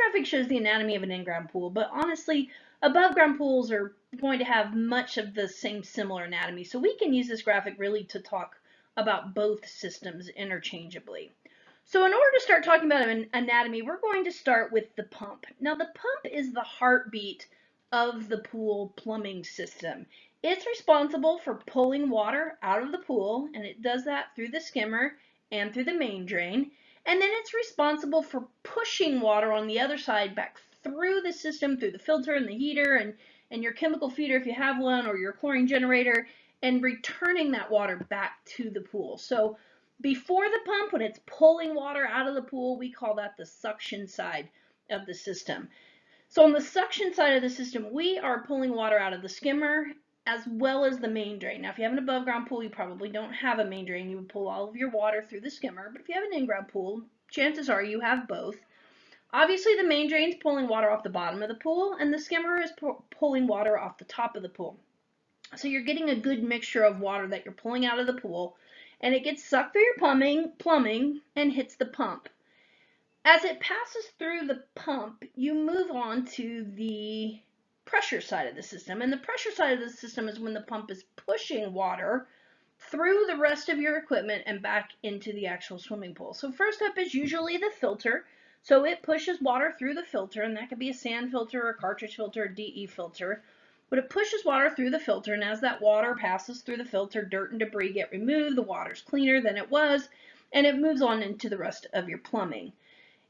graphic shows the anatomy of an in-ground pool, but honestly, above ground pools are going to have much of the same similar anatomy. So we can use this graphic really to talk about both systems interchangeably. So in order to start talking about an anatomy, we're going to start with the pump. Now the pump is the heartbeat of the pool plumbing system. It's responsible for pulling water out of the pool, and it does that through the skimmer and through the main drain. And then it's responsible for pushing water on the other side back through the system, through the filter and the heater and your chemical feeder if you have one, or your chlorine generator, and returning that water back to the pool. So before the pump, when it's pulling water out of the pool, we call that the suction side of the system. So on the suction side of the system, we are pulling water out of the skimmer as well as the main drain. Now, if you have an above ground pool, you probably don't have a main drain. You would pull all of your water through the skimmer. But if you have an in-ground pool, chances are you have both. Obviously, the main drain is pulling water off the bottom of the pool, and the skimmer is pulling water off the top of the pool. So you're getting a good mixture of water that you're pulling out of the pool, and it gets sucked through your plumbing and hits the pump. As it passes through the pump, you move on to the pressure side of the system. And the pressure side of the system is when the pump is pushing water through the rest of your equipment and back into the actual swimming pool. So first up is usually the filter. So it pushes water through the filter, and that could be a sand filter, a cartridge filter, a DE filter. But it pushes water through the filter, and as that water passes through the filter, dirt and debris get removed, the water's cleaner than it was, and it moves on into the rest of your plumbing.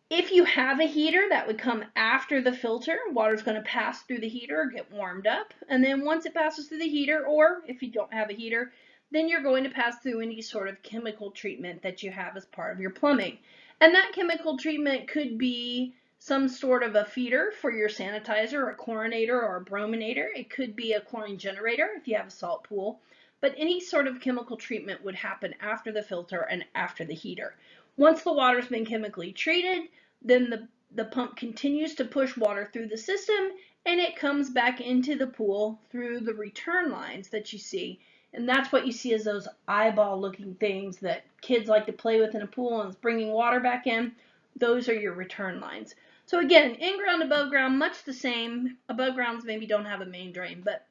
If you have a heater, that would come after the filter. Water's going to pass through the heater, get warmed up, and then once it passes through the heater, or if you don't have a heater, then you're going to pass through any sort of chemical treatment that you have as part of your plumbing. And that chemical treatment could be some sort of a feeder for your sanitizer, a chlorinator, or a brominator. It could be a chlorine generator if you have a salt pool. But any sort of chemical treatment would happen after the filter and after the heater. Once the water's been chemically treated, then the pump continues to push water through the system, and it comes back into the pool through the return lines that you see. And that's what you see as those eyeball looking things that kids like to play with in a pool and it's bringing water back in. Those are your return lines. So again, in-ground, above ground, much the same. Above grounds maybe don't have a main drain, but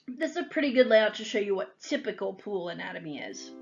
this is a pretty good layout to show you what typical pool anatomy is.